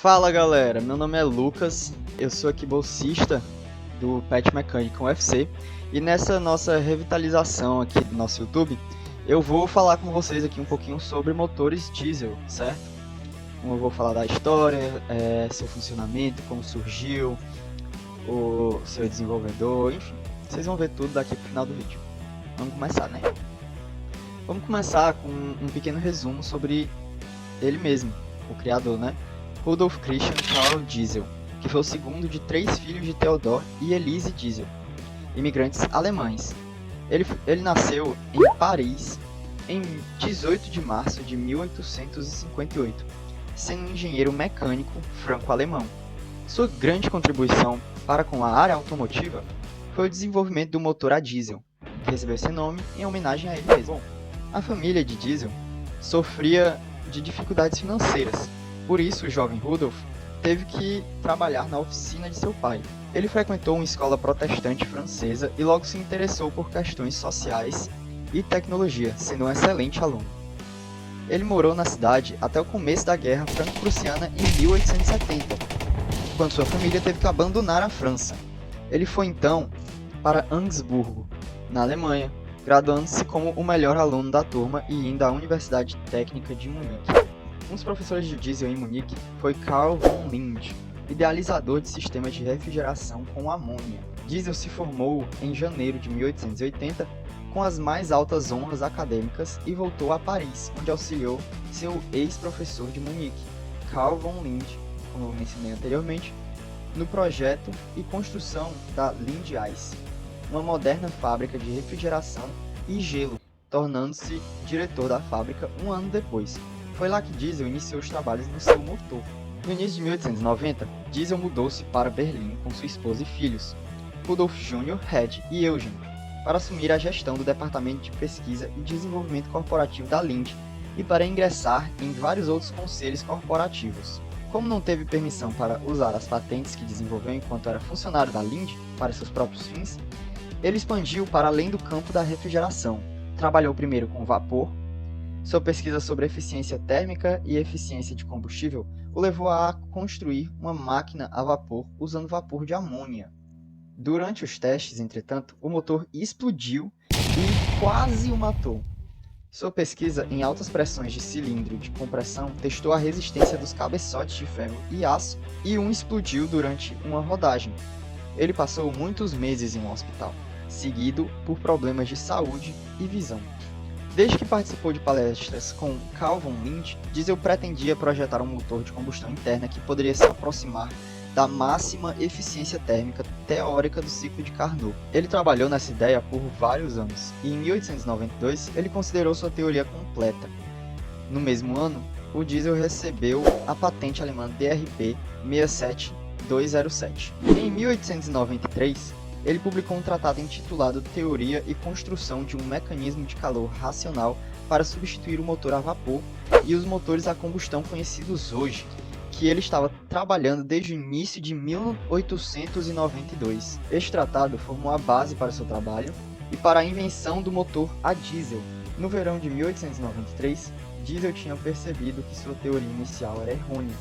Fala galera, meu nome é Lucas, eu sou aqui bolsista do Pet Mecânica UFC e nessa nossa revitalização aqui do nosso YouTube eu vou falar com vocês aqui um pouquinho sobre motores diesel, certo? Eu vou falar da história, seu funcionamento, como surgiu, o seu desenvolvedor, enfim, vocês vão ver tudo daqui pro final do vídeo. Vamos começar, né? Vamos começar com um pequeno resumo sobre ele mesmo, o criador, né? Rudolf Christian Karl Diesel, que foi o segundo de 3 filhos de Theodor e Elise Diesel, imigrantes alemães. Ele nasceu em Paris em 18 de março de 1858, sendo um engenheiro mecânico franco-alemão. Sua grande contribuição para com a área automotiva foi o desenvolvimento do motor a diesel, que recebeu esse nome em homenagem a ele mesmo. A família de Diesel sofria de dificuldades financeiras. Por isso, o jovem Rudolf teve que trabalhar na oficina de seu pai. Ele frequentou uma escola protestante francesa e logo se interessou por questões sociais e tecnologia, sendo um excelente aluno. Ele morou na cidade até o começo da Guerra Franco-Prussiana em 1870, quando sua família teve que abandonar a França. Ele foi então para Augsburgo, na Alemanha, graduando-se como o melhor aluno da turma e indo à Universidade Técnica de Munique. Um dos professores de Diesel em Munique foi Karl von Linde, idealizador de sistemas de refrigeração com amônia. Diesel se formou em janeiro de 1880 com as mais altas honras acadêmicas e voltou a Paris, onde auxiliou seu ex-professor de Munique, Karl von Linde, como eu mencionei anteriormente, no projeto e construção da Linde Ice, uma moderna fábrica de refrigeração e gelo, tornando-se diretor da fábrica um ano depois. Foi lá que Diesel iniciou os trabalhos no seu motor. No início de 1890, Diesel mudou-se para Berlim com sua esposa e filhos, Rudolf Jr., Red e Eugen, para assumir a gestão do departamento de pesquisa e desenvolvimento corporativo da Linde e para ingressar em vários outros conselhos corporativos. Como não teve permissão para usar as patentes que desenvolveu enquanto era funcionário da Linde para seus próprios fins, ele expandiu para além do campo da refrigeração. Trabalhou primeiro com vapor. Sua pesquisa sobre eficiência térmica e eficiência de combustível o levou a construir uma máquina a vapor usando vapor de amônia. Durante os testes, entretanto, o motor explodiu e quase o matou. Sua pesquisa em altas pressões de cilindro de compressão testou a resistência dos cabeçotes de ferro e aço e um explodiu durante uma rodagem. Ele passou muitos meses em um hospital, seguido por problemas de saúde e visão. Desde que participou de palestras com Karl von Linde, Diesel pretendia projetar um motor de combustão interna que poderia se aproximar da máxima eficiência térmica teórica do ciclo de Carnot. Ele trabalhou nessa ideia por vários anos, e em 1892 ele considerou sua teoria completa. No mesmo ano, o Diesel recebeu a patente alemã DRP 67207. Em 1893, ele publicou um tratado intitulado Teoria e Construção de um Mecanismo de Calor Racional para substituir o motor a vapor e os motores a combustão conhecidos hoje, que ele estava trabalhando desde o início de 1892. Este tratado formou a base para seu trabalho e para a invenção do motor a diesel. No verão de 1893, Diesel tinha percebido que sua teoria inicial era errônea,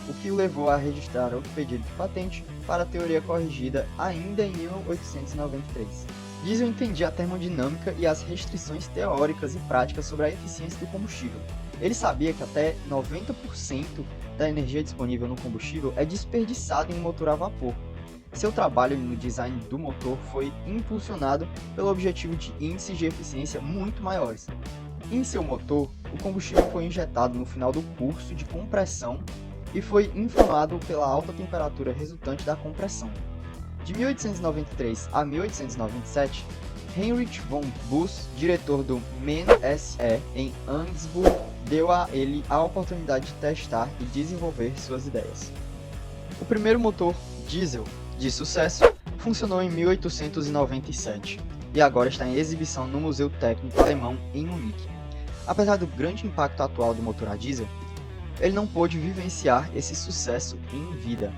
o que o levou a registrar outro pedido de patente para a teoria corrigida ainda em 1893. Diesel entendia a termodinâmica e as restrições teóricas e práticas sobre a eficiência do combustível. Ele sabia que até 90% da energia disponível no combustível é desperdiçada em um motor a vapor. Seu trabalho no design do motor foi impulsionado pelo objetivo de índices de eficiência muito maiores. Em seu motor, o combustível foi injetado no final do curso de compressão e foi inflamado pela alta temperatura resultante da compressão. De 1893 a 1897, Heinrich von Buss, diretor do MAN SE em Augsburg, deu a ele a oportunidade de testar e desenvolver suas ideias. O primeiro motor diesel de sucesso funcionou em 1897 e agora está em exibição no Museu Técnico Alemão em Munique. Apesar do grande impacto atual do motor a diesel, ele não pôde vivenciar esse sucesso em vida.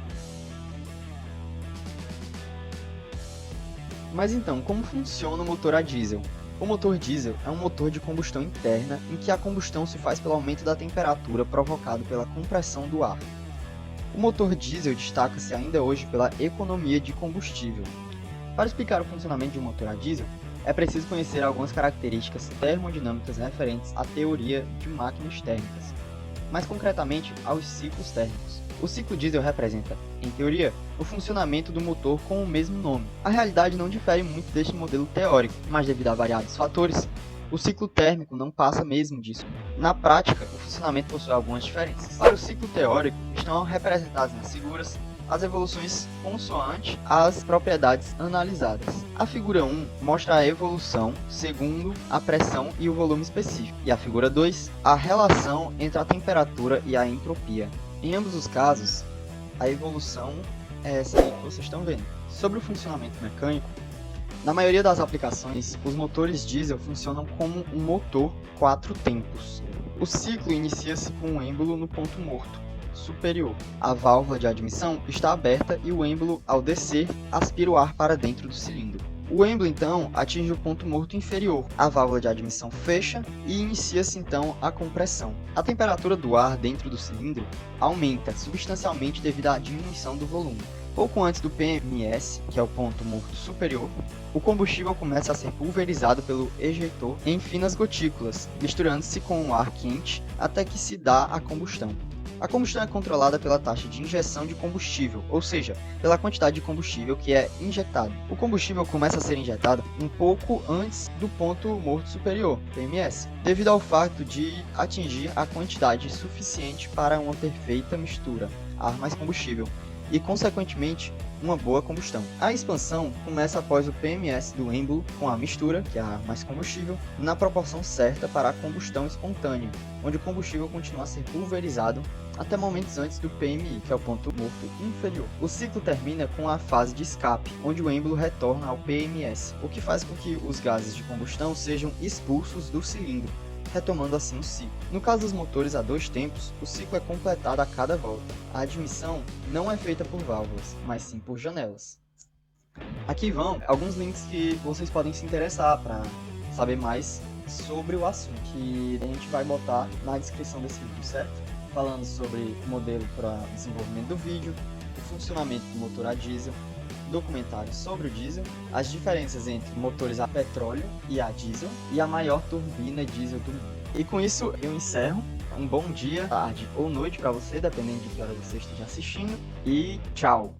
Mas então, como funciona o motor a diesel? O motor diesel é um motor de combustão interna em que a combustão se faz pelo aumento da temperatura provocado pela compressão do ar. O motor diesel destaca-se ainda hoje pela economia de combustível. Para explicar o funcionamento de um motor a diesel, é preciso conhecer algumas características termodinâmicas referentes à teoria de máquinas térmicas, mais concretamente aos ciclos térmicos. O ciclo diesel representa, em teoria, o funcionamento do motor com o mesmo nome. A realidade não difere muito deste modelo teórico, mas devido a variados fatores, o ciclo térmico não passa mesmo disso. Na prática, o funcionamento possui algumas diferenças. Para o ciclo teórico, estão representadas nas figuras as evoluções consoante às propriedades analisadas. A figura 1 mostra a evolução segundo a pressão e o volume específico, e a figura 2, a relação entre a temperatura e a entropia. Em ambos os casos, a evolução é essa aí que vocês estão vendo. Sobre o funcionamento mecânico, na maioria das aplicações, os motores diesel funcionam como um motor 4 tempos. O ciclo inicia-se com um êmbolo no ponto morto superior. A válvula de admissão está aberta e o êmbolo, ao descer, aspira o ar para dentro do cilindro. O êmbolo, então, atinge o ponto morto inferior. A válvula de admissão fecha e inicia-se, então, a compressão. A temperatura do ar dentro do cilindro aumenta substancialmente devido à diminuição do volume. Pouco antes do PMS, que é o ponto morto superior, o combustível começa a ser pulverizado pelo ejeitor em finas gotículas, misturando-se com o ar quente até que se dá a combustão. A combustão é controlada pela taxa de injeção de combustível, ou seja, pela quantidade de combustível que é injetado. O combustível começa a ser injetado um pouco antes do ponto morto superior, PMS, devido ao fato de atingir a quantidade suficiente para uma perfeita mistura, ar mais combustível, e consequentemente uma boa combustão. A expansão começa após o PMS do êmbolo com a mistura, que é ar mais combustível, na proporção certa para a combustão espontânea, onde o combustível continua a ser pulverizado até momentos antes do PMI, que é o ponto morto inferior. O ciclo termina com a fase de escape, onde o êmbolo retorna ao PMS, o que faz com que os gases de combustão sejam expulsos do cilindro, retomando assim o ciclo. No caso dos motores a 2 tempos, o ciclo é completado a cada volta. A admissão não é feita por válvulas, mas sim por janelas. Aqui vão alguns links que vocês podem se interessar para saber mais sobre o assunto, que a gente vai botar na descrição desse vídeo, certo? Falando sobre o modelo para desenvolvimento do vídeo, o funcionamento do motor a diesel, documentários sobre o diesel, as diferenças entre motores a petróleo e a diesel e a maior turbina diesel do mundo. E com isso eu encerro. Um bom dia, tarde ou noite para você, dependendo de que hora você esteja assistindo, e tchau!